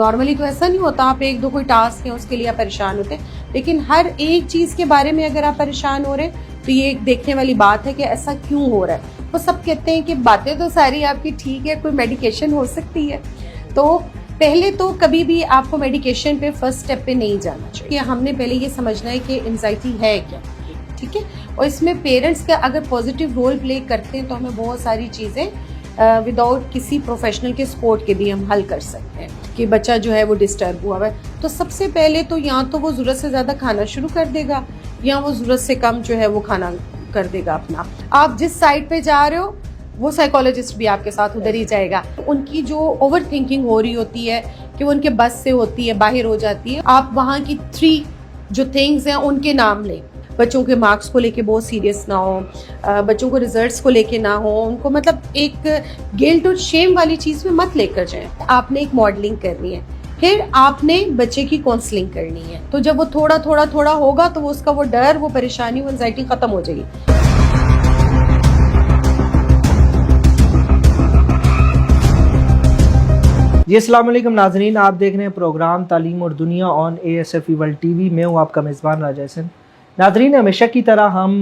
Normally تو ایسا نہیں ہوتا, آپ ایک دو کوئی ٹاسک ہیں اس کے لیے آپ پریشان ہوتے ہیں, لیکن ہر ایک چیز کے بارے میں اگر آپ پریشان ہو رہے ہیں تو یہ ایک دیکھنے والی بات ہے کہ ایسا کیوں ہو رہا ہے. وہ سب کہتے ہیں کہ باتیں تو ساری آپ کی ٹھیک ہے, کوئی میڈیکیشن ہو سکتی ہے. تو پہلے تو کبھی بھی آپ کو میڈیکیشن پہ فرسٹ اسٹیپ پہ نہیں جانا چاہیے. ہم نے پہلے یہ سمجھنا ہے کہ انزائٹی ہے کیا, ٹھیک ہے. اور اس میں پیرنٹس کا اگر پازیٹیو رول پلے کرتے ہیں تو ہمیں بہت ساری چیزیں وداؤٹ کسی پروفیشنل کے سپورٹ کے بھی ہم حل کر سکتے ہیں کہ بچہ جو ہے وہ ڈسٹرب ہوا ہے. تو سب سے پہلے تو یا تو وہ ضرورت سے زیادہ کھانا شروع کر دے گا یا وہ ضرورت سے کم جو ہے وہ کھانا کر دے گا اپنا. آپ جس سائڈ پہ جا رہے ہو وہ سائیکالوجسٹ بھی آپ کے ساتھ ادھر ہی جائے گا. ان کی جو اوور تھنکنگ ہو رہی ہوتی ہے کہ وہ ان کے بس سے ہوتی ہے, باہر ہو جاتی ہے, آپ وہاں کی 3 جو تھنگز ہیں ان کے نام لیں. بچوں کے مارکس کو لے کے بہت سیریس نہ ہو, بچوں کو ریزلٹس کو لے کے نہ ہو, ان کو مطلب ایک گلٹ اور شیم والی چیز میں مت لے کر جائیں. آپ نے ایک ماڈلنگ کرنی ہے, پھر آپ نے بچے کی کاؤنسلنگ کرنی ہے. تو جب وہ تھوڑا ہوگا تو وہ اس کا وہ ڈر, وہ پریشانی, وہ انزائٹی ختم ہو جائے گی. جی السلام علیکم ناظرین, آپ دیکھ رہے ہیں پروگرام تعلیم اور دنیا آن ASF ورلڈ ٹی وی. میں ہوں آپ کا میزبان راجہ حسن. ناظرین, ہمیشہ کی طرح ہم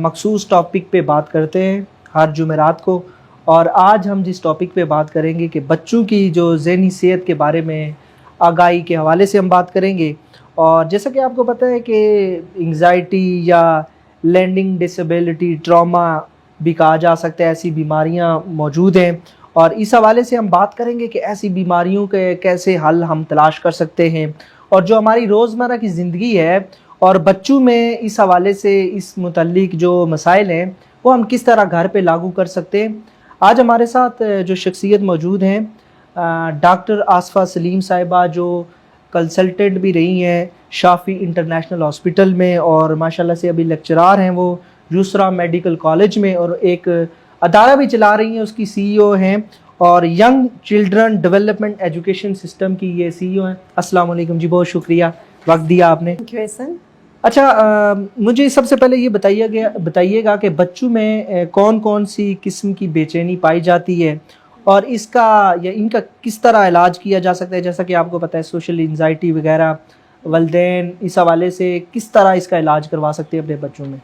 مخصوص ٹاپک پہ بات کرتے ہیں ہر جمعرات کو, اور آج ہم جس ٹاپک پہ بات کریں گے کہ بچوں کی جو ذہنی صحت کے بارے میں آگاہی کے حوالے سے ہم بات کریں گے. اور جیسا کہ آپ کو پتہ ہے کہ انگزائٹی یا لرننگ ڈسیبلٹی, ٹراما بھی کہا جا سکتا ہے, ایسی بیماریاں موجود ہیں, اور اس حوالے سے ہم بات کریں گے کہ ایسی بیماریوں کے کیسے حل ہم تلاش کر سکتے ہیں, اور جو ہماری روزمرہ کی زندگی ہے اور بچوں میں اس حوالے سے اس متعلق جو مسائل ہیں وہ ہم کس طرح گھر پہ لاگو کر سکتے ہیں. آج ہمارے ساتھ جو شخصیت موجود ہیں, ڈاکٹر آصفہ سلیم صاحبہ, جو کنسلٹنٹ بھی رہی ہیں شافی انٹرنیشنل ہاسپٹل میں, اور ماشاءاللہ سے ابھی لیکچرار ہیں وہ یسرا میڈیکل کالج میں, اور ایک ادارہ بھی چلا رہی ہیں, اس کی CEO ہیں, اور young children development education system کی یہ CEO ہیں. السلام علیکم جی, بہت شکریہ وقت دیا آپ نے. اچھا, مجھے سب سے پہلے یہ بتائیے گا کہ بچوں میں کون کون سی قسم کی بے چینی پائی جاتی ہے, اور اس کا یا ان کا کس طرح علاج کیا جا سکتا ہے. جیسا کہ آپ کو پتہ ہے سوشل انزائٹی وغیرہ, والدین اس حوالے سے کس طرح اس کا علاج کروا سکتے ہیں اپنے بچوں میں.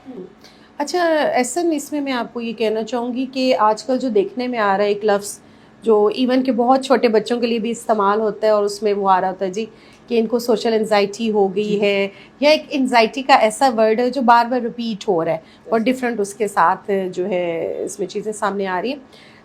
اچھا ایسن, اس میں آپ کو یہ کہنا چاہوں گی کہ آج کل جو دیکھنے میں آ رہا ہے ایک لفظ جو ایون کہ بہت چھوٹے بچوں کے لیے بھی استعمال ہوتا ہے, اور اس میں وہ آ رہا ہوتا ہے جی کہ ان کو سوشل انزائٹی ہو گئی ہے, یا ایک انزائٹی کا ایسا ورڈ ہے جو بار بار ریپیٹ ہو رہا ہے اور ڈفرینٹ اس کے ساتھ جو ہے اس میں چیزیں سامنے آ رہی ہیں.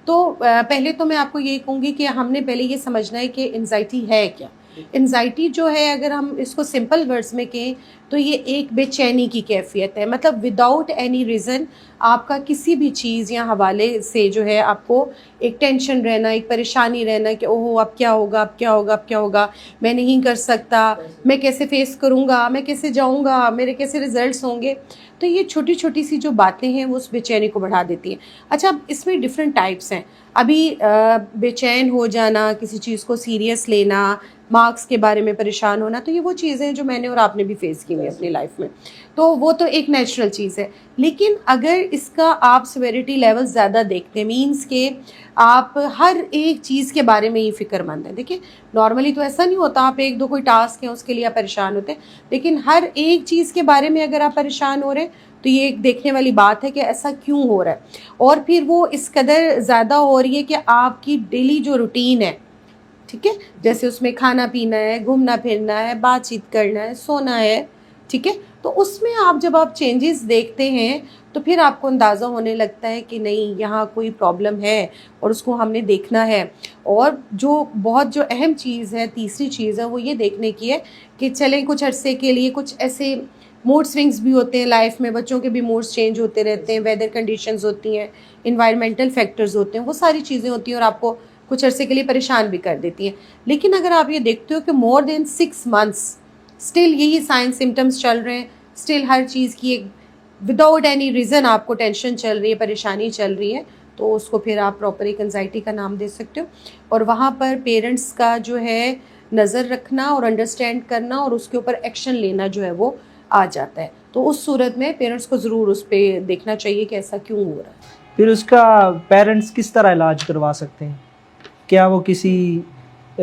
تو پہلے تو میں آپ کو یہ کہوں گی کہ ہم نے پہلے یہ سمجھنا ہے کہ انزائٹی ہے کیا. انزائٹی جو ہے اگر ہم اس کو سمپل ورڈز میں کہیں تو یہ ایک بے چینی کی کیفیت ہے. مطلب وداؤٹ اینی ریزن آپ کا کسی بھی چیز یا حوالے سے جو ہے آپ کو ایک ٹینشن رہنا, ایک پریشانی رہنا کہ اوہ اب کیا ہوگا, اب کیا ہوگا, اب کیا ہوگا, میں نہیں کر سکتا, میں کیسے فیس کروں گا, میں کیسے جاؤں گا, میرے کیسے ریزلٹس ہوں گے. تو یہ چھوٹی چھوٹی سی جو باتیں ہیں وہ اس بے چینی کو بڑھا دیتی ہیں. اچھا, اب اس میں ڈفرینٹ ٹائپس ہیں. ابھی بے چین ہو جانا, کسی چیز کو سیریس لینا, مارکس کے بارے میں پریشان ہونا, تو یہ وہ چیزیں ہیں جو میں نے اور آپ نے بھی فیس کی ہوئی اپنی لائف میں, تو وہ تو ایک نیچرل چیز ہے. لیکن اگر اس کا آپ سیویریٹی لیول زیادہ دیکھتے ہیں, مینس کہ آپ ہر ایک چیز کے بارے میں یہ فکر مند ہیں. دیکھیں نارملی تو ایسا نہیں ہوتا, آپ ایک دو کوئی ٹاسک ہیں اس کے لیے آپ پریشان ہوتے ہیں, لیکن ہر ایک چیز کے بارے میں اگر آپ پریشان ہو رہے ہیں تو یہ ایک دیکھنے والی بات ہے کہ ایسا کیوں ہو رہا ہے. اور پھر وہ اس قدر زیادہ ہو رہی ہے کہ آپ کی ڈیلی جو روٹین ہے, ٹھیک ہے, جیسے اس میں کھانا پینا ہے, گھومنا پھرنا ہے, بات چیت کرنا ہے, سونا ہے, ٹھیک ہے, تو اس میں جب آپ چینجز دیکھتے ہیں تو پھر آپ کو اندازہ ہونے لگتا ہے کہ نہیں یہاں کوئی پرابلم ہے اور اس کو ہم نے دیکھنا ہے. اور جو بہت جو اہم چیز ہے, تیسری چیز ہے, وہ یہ دیکھنے کی ہے کہ چلیں کچھ عرصے کے لیے کچھ ایسے موڈ سوئنگز بھی ہوتے ہیں لائف میں, بچوں کے بھی موڈز چینج ہوتے رہتے ہیں, ویدر کنڈیشنز ہوتی ہیں, انوائرمنٹل فیکٹرز ہوتے ہیں, وہ ساری چیزیں ہوتی ہیں اور آپ کو کچھ عرصے کے لیے پریشان بھی کر دیتی ہیں. لیکن اگر آپ یہ دیکھتے ہو کہ مور دین 6 months اسٹل یہی سائن سمٹمس چل رہے ہیں, اسٹل ہر چیز کی ایک وداؤٹ اینی ریزن آپ کو ٹینشن چل رہی ہے, پریشانی چل رہی ہے, تو اس کو پھر آپ پراپر ایک انزائٹی کا نام دے سکتے ہو. اور وہاں پر پیرنٹس کا جو ہے نظر رکھنا اور انڈرسٹینڈ کرنا اور اس کے اوپر ایکشن لینا جو ہے وہ آ جاتا ہے. تو اس صورت میں پیرنٹس کو ضرور اس پہ دیکھنا چاہیے کہ ایسا کیوں ہو رہا ہے. پھر اس کا پیرنٹس کس طرح علاج کروا سکتے ہیں؟ کیا وہ کسی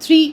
3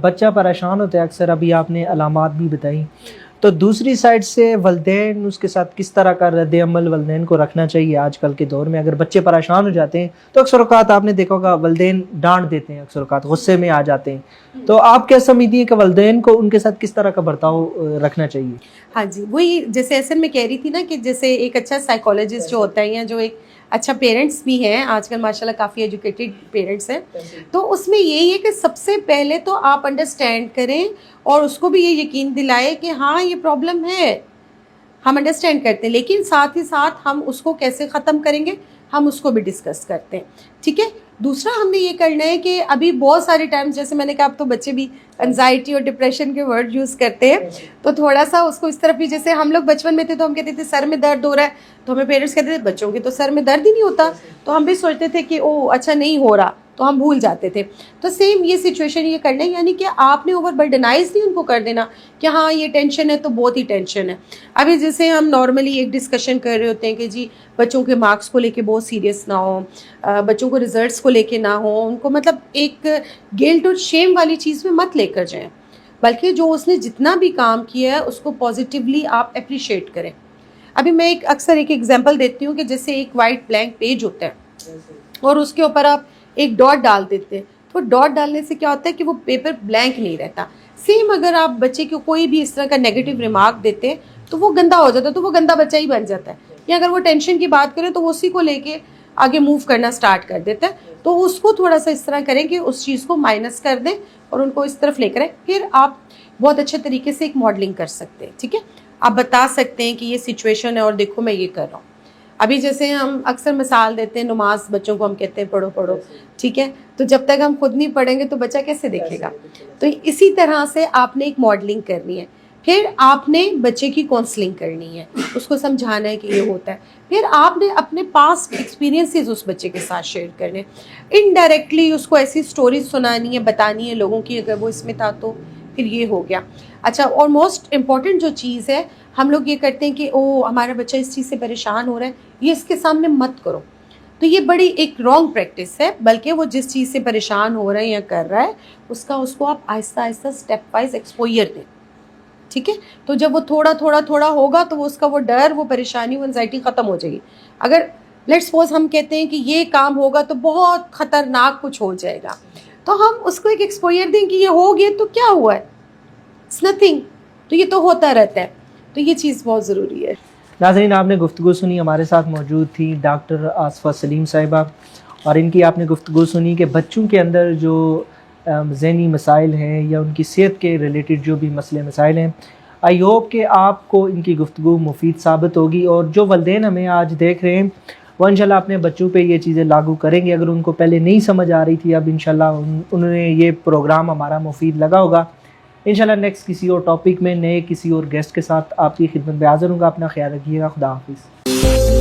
بچہ پریشان ہوتا ہے اکثر، ابھی آپ نے علامات بھی بتائیں، تو دوسری سائڈ سے والدین اس کے ساتھ کس طرح کا رد عمل والدین کو رکھنا چاہیے آج کل کے دور میں؟ اگر بچے پریشان ہو جاتے ہیں تو اکثر اوقات آپ نے دیکھا ہوگا والدین ڈانٹ دیتے ہیں، اکثر اوقات غصے میں آ جاتے ہیں، تو آپ کیا سمجھتی ہیں کہ والدین کو ان کے ساتھ کس طرح کا برتاؤ رکھنا چاہیے؟ ہاں جی، وہی جیسے ایسن میں کہہ رہی تھی نا کہ جیسے ایک اچھا سائیکالوجسٹ جو ہوتا ہے یا جو ایک اچھا پیرنٹس بھی ہیں، آج کل ماشاءاللہ کافی ایجوکیٹڈ پیرنٹس ہیں، تو اس میں یہی ہے کہ سب سے پہلے تو آپ انڈرسٹینڈ کریں اور اس کو بھی یہ یقین دلائے کہ ہاں یہ پرابلم ہے، ہم انڈرسٹینڈ کرتے ہیں، لیکن ساتھ ہی ساتھ ہم اس کو کیسے ختم کریں گے ہم اس کو بھی ڈسکس کرتے ہیں، ٹھیک ہے۔ دوسرا ہم نے یہ کرنا ہے کہ ابھی بہت سارے ٹائمز جیسے میں نے کہا اب تو بچے بھی انزائٹی اور ڈپریشن کے ورڈ یوز کرتے ہیں، تو تھوڑا سا اس کو اس طرف بھی، جیسے ہم لوگ بچپن میں تھے تو ہم کہتے تھے سر میں درد ہو رہا ہے تو ہمیں پیرنٹس کہتے تھے بچوں کے تو سر میں درد ہی نہیں ہوتا، تو ہم بھی سوچتے تھے کہ او اچھا نہیں ہو رہا تو ہم بھول جاتے تھے۔ تو سیم یہ سچویشن یہ کرنا ہے، یعنی کہ آپ نے اوور برڈنائز نہیں ان کو کر دینا کہ ہاں یہ ٹینشن ہے تو بہت ہی ٹینشن ہے۔ ابھی جیسے ہم نارملی ایک ڈسکشن کر رہے ہوتے ہیں کہ جی بچوں کے مارکس کو لے کے بہت سیریس نہ ہو، بچوں کو ریزلٹس کو لے کے نہ ہو، ان کو مطلب ایک گلٹ اور شیم والی چیز میں مت لے کر جائیں، بلکہ جو اس نے جتنا بھی کام کیا ہے اس کو پازیٹیولی آپ اپریشیٹ کریں۔ ابھی میں اکثر ایک ایگزامپل دیتی ہوں کہ جیسے ایک وائٹ بلینک پیج ہوتا ہے اور اس کے اوپر آپ ایک ڈاٹ ڈال دیتے ہیں، تو ڈاٹ ڈالنے سے کیا ہوتا ہے کہ وہ پیپر بلینک نہیں رہتا۔ سیم اگر آپ بچے کو کوئی بھی اس طرح کا نیگیٹو ریمارک دیتے ہیں تو وہ گندا ہو جاتا ہے، تو وہ گندا بچہ ہی بن جاتا ہے، یا اگر وہ ٹینشن کی بات کریں تو وہ اسی کو لے کے آگے موو کرنا سٹارٹ کر دیتا ہے۔ تو اس کو تھوڑا سا اس طرح کریں کہ اس چیز کو مائنس کر دیں اور ان کو اس طرف لے کریں، پھر آپ بہت اچھے طریقے سے ایک ماڈلنگ کر سکتے ہیں، ٹھیک ہے۔ آپ بتا سکتے ہیں کہ یہ سچویشن ہے اور دیکھو میں یہ کر رہا ہوں۔ ابھی جیسے ہم اکثر مثال دیتے ہیں نماز، بچوں کو ہم کہتے ہیں پڑھو پڑھو، ٹھیک ہے، تو جب تک ہم خود نہیں پڑھیں گے تو بچہ کیسے دیکھے گا؟ تو اسی طرح سے آپ نے ایک ماڈلنگ کرنی ہے، پھر آپ نے بچے کی کاؤنسلنگ کرنی ہے، اس کو سمجھانا ہے کہ یہ ہوتا ہے، پھر آپ نے اپنے پاسٹ ایکسپیرینسز اس بچے کے ساتھ شیئر کرنے، انڈائریکٹلی اس کو ایسی سٹوریز سنانی ہے، بتانی ہے لوگوں کی، اگر وہ اس میں تھا تو پھر یہ ہو گیا۔ اچھا، اور موسٹ امپورٹنٹ جو چیز ہے، ہم لوگ یہ کرتے ہیں کہ او ہمارا بچہ اس چیز سے پریشان ہو رہا ہے، یہ اس کے سامنے مت کرو، تو یہ بڑی ایک رانگ پریکٹس ہے، بلکہ وہ جس چیز سے پریشان ہو رہا ہے یا کر رہا ہے اس کو آپ آہستہ آہستہ اسٹیپ وائز ایکسپوئر دیں، ٹھیک ہے۔ تو جب وہ تھوڑا ہوگا تو اس کا وہ ڈر، وہ پریشانی، وہ انزائٹی ختم ہو جائے گی۔ اگر لیٹس سپوز ہم کہتے ہیں کہ یہ کام ہوگا تو بہت خطرناک کچھ ہو جائے گا، تو ہم اس کو ایک ایکسپوئر دیں کہ یہ ہو گیا تو کیا ہوا ہے، اٹس نتھنگ، تو یہ تو ہوتا رہتا ہے، تو یہ چیز بہت ضروری ہے۔ ناظرین، آپ نے گفتگو سنی، ہمارے ساتھ موجود تھی ڈاکٹر آصفہ سلیم صاحبہ، اور ان کی آپ نے گفتگو سنی کہ بچوں کے اندر جو ذہنی مسائل ہیں یا ان کی صحت کے ریلیٹڈ جو بھی مسئلے مسائل ہیں، آئی ہوپ کہ آپ کو ان کی گفتگو مفید ثابت ہوگی، اور جو والدین ہمیں آج دیکھ رہے ہیں وہ انشاءاللہ اپنے بچوں پہ یہ چیزیں لاگو کریں گے۔ اگر ان کو پہلے نہیں سمجھ آ رہی تھی، اب انشاءاللہ انہوں نے یہ پروگرام ہمارا مفید لگا ہوگا۔ انشاءاللہ نیکسٹ کسی اور ٹاپک میں نئے کسی اور گیسٹ کے ساتھ آپ کی خدمت میں حاضر ہوں گا۔ اپنا خیال رکھیے گا، خدا حافظ۔